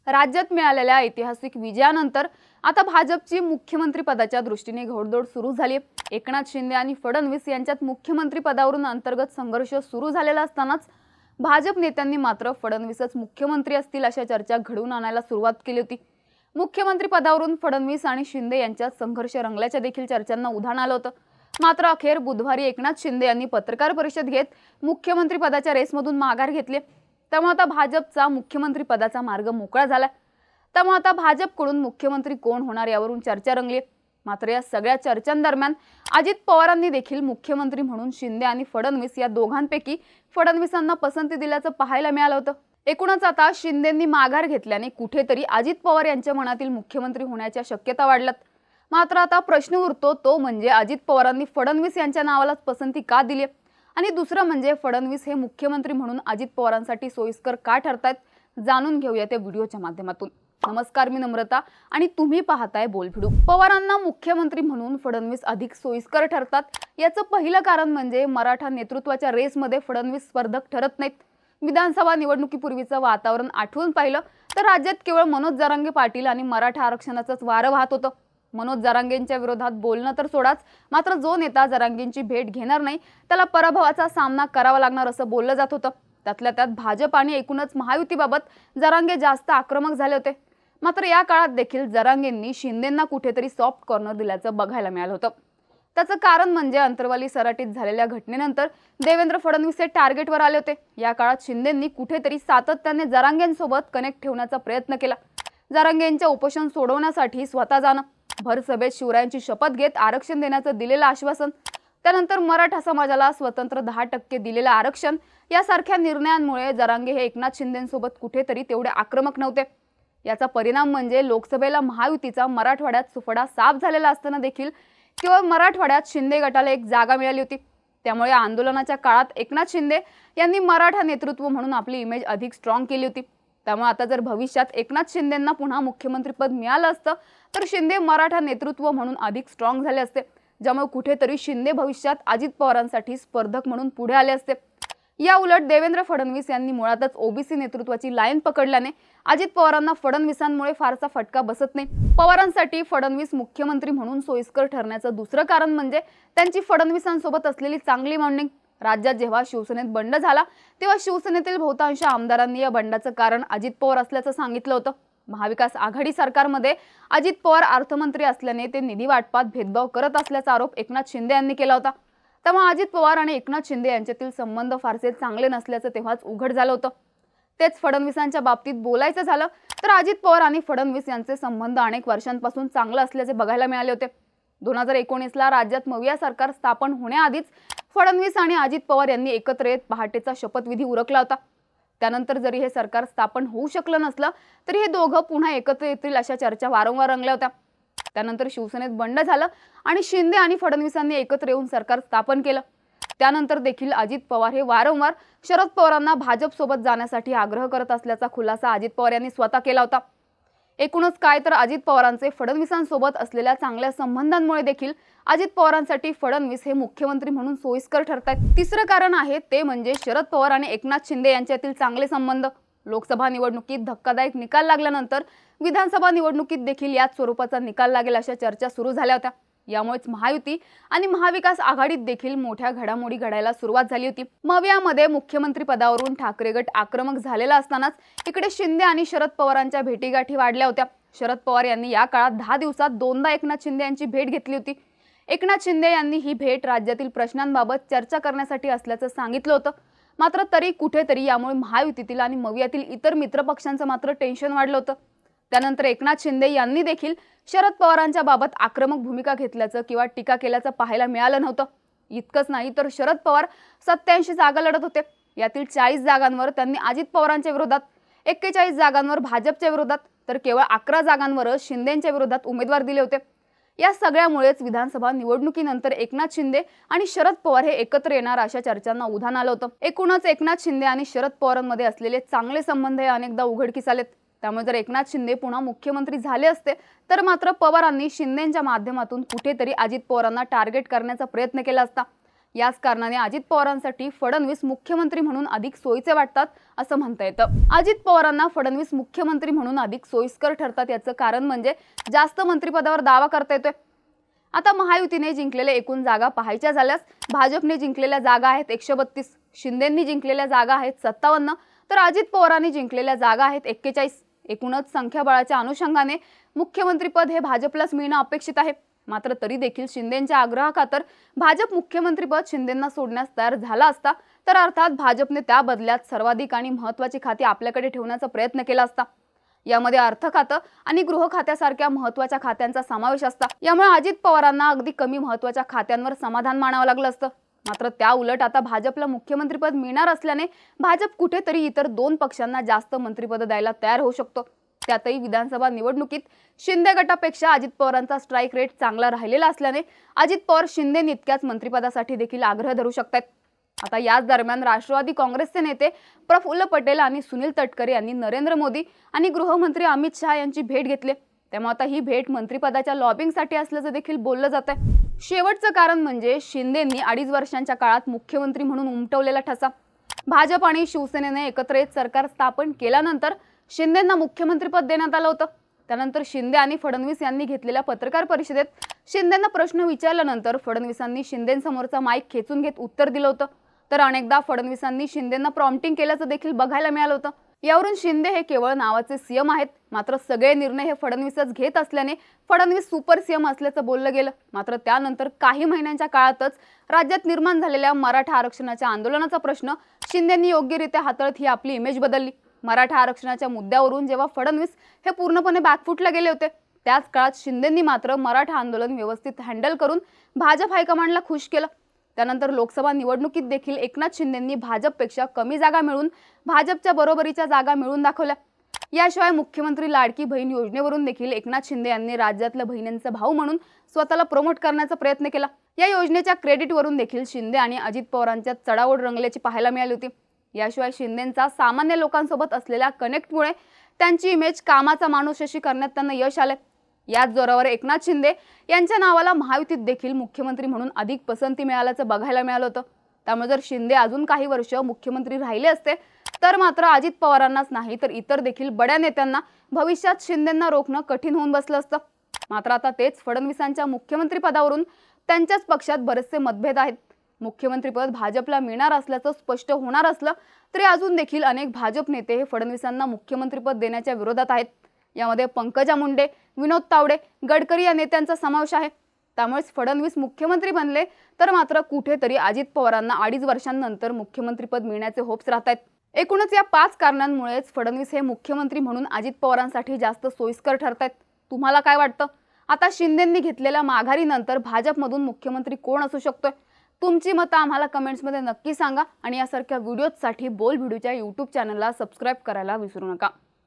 राज्यात मिळालेल्या ऐतिहासिक विजयानंतर आता भाजपची मुख्यमंत्री पदाच्या दृष्टीने घोडदौड सुरू झाली आहे। एकनाथ शिंदे आणि फडणवीस यांच्यात मुख्यमंत्री पदावरून अंतर्गत संघर्ष सुरू झालेला असतानाच भाजप नेत्यांनी मात्र फडणवीसच मुख्यमंत्री असतील अशा चर्चा घडवून आणायला सुरुवात केली होती। मुख्यमंत्री पदावरून फडणवीस आणि शिंदे यांच्यात संघर्ष रंगल्याच्या देखील चर्चांना उधाण आलं होतं। मात्र अखेर बुधवारी एकनाथ शिंदे यांनी पत्रकार परिषद घेत मुख्यमंत्री पदाच्या रेसमधून माघार घेतली। त्यामुळे आता भाजपचा मुख्यमंत्री पदाचा मार्ग मोकळा झाला। त्यामुळे आता भाजपकडून मुख्यमंत्री कोण होणार यावरून चर्चा रंगली। मात्र या सगळ्या चर्चांदरम्यान अजित पवारांनी देखील मुख्यमंत्री म्हणून शिंदे आणि फडणवीस या दोघांपैकी फडणवीसांना पसंती दिल्याचं पाहायला मिळालं होतं। एकूणच आता शिंदेंनी माघार घेतल्याने कुठेतरी अजित पवार यांच्या मनातील मुख्यमंत्री होण्याच्या शक्यता वाढल्यात। मात्र आता प्रश्न उरतो तो म्हणजे अजित पवारांनी फडणवीस यांच्या नावालाच पसंती का दिली आणि दुसरं म्हणजे फडणवीस हे मुख्यमंत्री म्हणून अजित पवारांसाठी सोयीस्कर का ठरतायत, जाणून घेऊया त्या व्हिडिओच्या माध्यमातून। नमस्कार, मी नम्रता आणि तुम्ही पाहताय बोलभिडू। पवारांना मुख्यमंत्री म्हणून फडणवीस अधिक सोयीस्कर ठरतात याचं पहिलं कारण म्हणजे मराठा नेतृत्वाच्या रेसमध्ये फडणवीस स्पर्धक ठरत नाहीत। विधानसभा निवडणुकीपूर्वीचं वातावरण आठवून पाहिलं तर राज्यात केवळ मनोज जरांगे पाटील आणि मराठा आरक्षणाचंच वारं वाहत होतं। मनोज जरांगेंच्या विरोधात बोलणं तर सोडाच, मात्र जो नेता जरांगेंची भेट घेणार नाही त्याला पराभवाचा सामना करावा लागणार असं बोललं जात होतं। त्यातल्या त्यात भाजप आणि एकूणच महायुतीबाबत जरांगे जास्त आक्रमक झाले होते। मात्र या काळात देखील जरांगेंनी शिंदेंना कुठेतरी सॉफ्ट कॉर्नर दिल्याचं बघायला मिळालं होतं। त्याचं कारण म्हणजे अंतरवाली सराटीत झालेल्या घटनेनंतर देवेंद्र फडणवीस हे टार्गेटवर आले होते। या काळात शिंदेंनी कुठेतरी सातत्याने जरांगेंसोबत कनेक्ट ठेवण्याचा प्रयत्न केला। जरांगेंच्या उपोषण सोडवण्यासाठी स्वतः जाणं, भर सभेत शिवरायांची शपथ घेत आरक्षण देण्याचं दिलेलं आश्वासन, त्यानंतर मराठा समाजाला स्वतंत्र 10% दिलेलं आरक्षण यासारख्या निर्णयांमुळे जरांगे हे एकनाथ शिंदेंसोबत कुठेतरी तेवढे आक्रमक नव्हते। याचा परिणाम म्हणजे लोकसभेला महायुतीचा मराठवाड्यात सुफडा साफ झालेला असताना देखील केवळ मराठवाड्यात शिंदे गटाला एक जागा मिळाली होती। त्यामुळे आंदोलनाच्या काळात एकनाथ शिंदे यांनी मराठा नेतृत्व म्हणून आपली इमेज अधिक स्ट्रॉंग केली होती। त्यामुळे आता जर भविष्यात एकनाथ शिंदेंना पुन्हा मुख्यमंत्रीपद मिळालं असतं तर शिंदे मराठा नेतृत्व म्हणून अधिक स्ट्रॉंग झाले असते, ज्यामुळे कुठेतरी शिंदे भविष्यात अजित पवारांसाठी स्पर्धक म्हणून पुढे आले असते। या उलट देवेंद्र फडणवीस यांनी मुळातच ओबीसी नेतृत्वाची लाईन पकडल्याने अजित पवारांना फडणवीसांमुळे फारसा फटका बसत नाही। पवारांसाठी फडणवीस मुख्यमंत्री म्हणून सोयीस्कर ठरण्याचं दुसरं कारण म्हणजे त्यांची फडणवीसांसोबत असलेली चांगली बॉन्डिंग। राज्यात जेव्हा शिवसेनेत बंड झाला तेव्हा शिवसेनेतील बहुतांश आमदारांनी या बंडाचं कारण अजित पवार असल्याचं सांगितलं होतं। महाविकास आघाडी सरकारमध्ये अजित पवार अर्थमंत्री असल्याने ते निधी वाटपात भेदभाव करत असल्याचा आरोप एकनाथ शिंदे यांनी केला होता। त्यामुळे अजित पवार आणि एकनाथ शिंदे यांच्यातील संबंध फारसे चांगले नसल्याचं तेव्हाच उघड झालं होतं। तेच फडणवीसांच्या बाबतीत बोलायचं झालं तर अजित पवार आणि फडणवीस यांचे संबंध अनेक वर्षांपासून चांगले असल्याचे बघायला मिळाले होते। 2019ला राज्यात मविया सरकार स्थापन होण्याआधीच फडणवीस आणि अजित पवार यांनी एकत्र येत पहाटेचा शपथविधी उरकला होता। त्यानंतर जरी हे सरकार स्थापन होऊ शकलं नसलं तरी हे दोघं पुन्हा एकत्र येतील अशा चर्चा वारंवार रंगल्या होत्या। त्यानंतर शिवसेनेत बंड झालं आणि शिंदे आणि फडणवीसांनी एकत्र येऊन सरकार स्थापन केलं। त्यानंतर देखील अजित पवार हे वारंवार शरद पवारांना भाजपसोबत जाण्यासाठी आग्रह करत असल्याचा खुलासा अजित पवार यांनी स्वतः केला होता। एकूणच काय तर अजित पवारांचे फडणवीसांसोबत असलेल्या चांगल्या संबंधांमुळे देखील अजित पवारांसाठी फडणवीस हे मुख्यमंत्री म्हणून सोयीस्कर ठरतात। तिसरं कारण आहे ते म्हणजे शरद पवार आणि एकनाथ शिंदे यांच्यातील चांगले संबंध। लोकसभा निवडणुकीत धक्कादायक निकाल लागल्यानंतर विधानसभा निवडणुकीत देखील याच स्वरूपाचा निकाल लागेल अशा चर्चा सुरू झाल्या होत्या। यामुळेच महायुती आणि महाविकास आघाडीत देखील मोठ्या घडामोडी घडायला सुरुवात झाली होती। मवियामध्ये मुख्यमंत्री पदावरून ठाकरे गट आक्रमक झालेला असतानाच इकडे शिंदे आणि शरद पवारांच्या भेटीगाठी वाढल्या होत्या। शरद पवार यांनी या काळात 10 दिवसात दोनदा एकनाथ शिंदे यांची भेट घेतली होती। एकनाथ शिंदे यांनी ही भेट राज्यातील प्रश्नांबाबत चर्चा करण्यासाठी असल्याचं सांगितलं होतं। मात्र तरी कुठेतरी यामुळे महायुतीतील आणि मवियातील इतर मित्रपक्षांचं मात्र टेन्शन वाढलं होतं। त्यानंतर एकनाथ शिंदे यांनी देखील शरद पवारांच्या बाबत आक्रमक भूमिका घेतल्याचं किंवा टीका केल्याचं पाहायला मिळालं नव्हतं। इतकंच नाही तर शरद पवार 87 जागा लढत होते। यातील 40 जागांवर त्यांनी अजित पवारांच्या विरोधात, 41 जागांवर भाजपच्या विरोधात तर केवळ 11 जागांवरच शिंदेंच्या विरोधात उमेदवार दिले होते। या सगळ्यामुळेच विधानसभा निवडणुकीनंतर एकनाथ शिंदे आणि शरद पवार हे एकत्र येणार अशा चर्चांना उधाण आलं होतं। एकूणच एकनाथ शिंदे आणि शरद पवारांमध्ये असलेले चांगले संबंध हे अनेकदा उघडकीस आलेत। त्यामुळे जर एकनाथ शिंदे पुन्हा मुख्यमंत्री झाले असते तर मात्र पवारांनी शिंदेंच्या माध्यमातून कुठेतरी अजित पवारांना टार्गेट करण्याचा प्रयत्न केला असता याच कारणाने अजित पवारांसाठी फडणवीस मुख्यमंत्री म्हणून अधिक सोयीचे वाटतात असं म्हणता येतं। अजित पवारांना फडणवीस मुख्यमंत्री म्हणून अधिक सोयीस्कर ठरतात याचं कारण म्हणजे जास्त मंत्रिपदावर दावा करता येतोय। आता महायुतीने जिंकलेल्या एकूण जागा पाहायच्या झाल्यास भाजपने जिंकलेल्या जागा आहेत 132, शिंदेंनी जिंकलेल्या जागा आहेत 57, तर अजित पवारांनी जिंकलेल्या जागा आहेत 41। एकूणच संख्याबळाच्या अनुषंगाने मुख्यमंत्रीपद हे भाजपलाच मिळणं अपेक्षित आहे। मात्र तरी देखील शिंदेंच्या आग्रहाखातर भाजप मुख्यमंत्रीपद शिंदेंना सोडण्यास तयार झाला असता तर अर्थात भाजपने त्या बदल्यात सर्वाधिक आणि महत्त्वाची खाती आपल्याकडे ठेवण्याचा प्रयत्न केला असता। यामध्ये अर्थ खातं आणि गृह खात्यासारख्या महत्त्वाच्या खात्यांचा समावेश असता। यामुळे अजित पवारांना अगदी कमी महत्त्वाच्या खात्यांवर समाधान मानावं लागलं असतं। मात्र त्या उलट आता भाजपला मुख्यमंत्रीपद मिळणार असल्याने भाजप कुठेतरी इतर 2 पक्षांना जास्त मंत्रिपद द्यायला तयार होऊ शकतो। त्यातही विधानसभा निवडणुकीत शिंदे गटापेक्षा अजित पवारांचा स्ट्राईक रेट चांगला राहिलेला असल्याने अजित पवार शिंदे इतक्याच मंत्रिपदासाठी देखील आग्रह धरू शकतात। आता याच दरम्यान राष्ट्रवादी काँग्रेसचे नेते प्रफुल्ल पटेल आणि सुनील तटकरे यांनी नरेंद्र मोदी आणि गृहमंत्री अमित शहा यांची भेट घेतली। त्यामुळे आता ही भेट मंत्रिपदाच्या लॉबिंगसाठी असल्याचं देखील बोललं जात आहे। शेवटचं कारण म्हणजे शिंदेंनी 2.5 वर्षांच्या काळात मुख्यमंत्री म्हणून उमटवलेला ठसा। भाजप आणि शिवसेनेने एकत्र येत सरकार स्थापन केल्यानंतर शिंदेंना मुख्यमंत्रीपद देण्यात आलं होतं। त्यानंतर शिंदे आणि फडणवीस यांनी घेतलेल्या पत्रकार परिषदेत शिंदेंना प्रश्न विचारल्यानंतर फडणवीसांनी शिंदेंसमोरचा माईक खेचून घेत उत्तर दिलं होतं, तर अनेकदा फडणवीसांनी शिंदेंना प्रॉम्प्टिंग केल्याचं देखील बघायला मिळालं होतं। यावरून शिंदे हे केवळ नावाचे सीएम आहेत, मात्र सगळे निर्णय हे फडणवीसच घेत असल्याने फडणवीस सुपर सीएम असल्याचं बोललं गेलं। मात्र त्यानंतर काही महिन्यांच्या काळातच राज्यात निर्माण झालेल्या मराठा आरक्षणाच्या आंदोलनाचा प्रश्न शिंदेंनी योग्यरित्या हाताळत ही आपली इमेज बदलली। मराठा आरक्षणाच्या मुद्द्यावरून जेव्हा फडणवीस हे पूर्णपणे बॅकफुटला गेले होते त्याच काळात शिंदेंनी मात्र मराठा आंदोलन व्यवस्थित हँडल करून भाजप हायकमांडला खुश केलं। त्यानंतर लोकसभा निवडणुकीत देखील एकनाथ शिंदेंनी भाजपपेक्षा कमी जागा मिळवून भाजपच्या बरोबरीच्या जागा मिळवून दाखवल्या। याशिवाय मुख्यमंत्री लाडकी बहीण योजनेवरून देखील एकनाथ शिंदे यांनी राज्यातल्या बहिणींचा भाऊ म्हणून स्वतःला प्रमोट करण्याचा प्रयत्न केला। या योजनेच्या क्रेडिटवरून देखील शिंदे आणि अजित पवारांच्यात चढाओढ रंगल्याची पाहायला मिळाली होती। याशिवाय शिंदेंचा सामान्य लोकांसोबत असलेल्या कनेक्टमुळे त्यांची इमेज कामाचा माणूस अशी करण्यात त्यांना यश आले। याच जोरावर एकनाथ शिंदे यांच्या नावाला महायुतीत देखील मुख्यमंत्री म्हणून अधिक पसंती मिळाल्याचं बघायला मिळालं होतं। त्यामुळे जर शिंदे अजून काही वर्ष मुख्यमंत्री राहिले असते तर मात्र अजित पवारांनाच नाही तर इतर देखील बड्या नेत्यांना भविष्यात शिंदेंना रोखणं कठीण होऊन बसलं असतं। मात्र आता तेच फडणवीसांच्या मुख्यमंत्री पदावरून त्यांच्याच पक्षात बरेचसे मतभेद आहेत। मुख्यमंत्रीपद भाजपला मिळणार असल्याचं स्पष्ट होणार असलं तरी अजून देखील अनेक भाजप नेते हे फडणवीसांना मुख्यमंत्रीपद देण्याच्या विरोधात आहेत। यामध्ये पंकजा मुंडे, विनोद तावडे, गडकरी या नेत्यांचा समावेश आहे। त्यामुळेच फडणवीस मुख्यमंत्री बनले तर मात्र कुठेतरी अजित पवारांना 2.5 वर्षांनंतर मुख्यमंत्रीपद मिळण्याचे होप्स राहत आहेत। एकूणच या 5 कारणांमुळेच फडणवीस हे मुख्यमंत्री म्हणून अजित पवारांसाठी जास्त सोयीस्कर ठरतायत। तुम्हाला काय वाटतं? आता शिंदेंनी घेतलेल्या माघारीनंतर भाजपमधून मुख्यमंत्री कोण असू शकतोय? तुमची मतं आम्हाला कमेंट्समध्ये नक्की सांगा आणि यासारख्या व्हिडिओजसाठी बोल व्हिडिओच्या YouTube चॅनलला सबस्क्राईब करायला विसरू नका।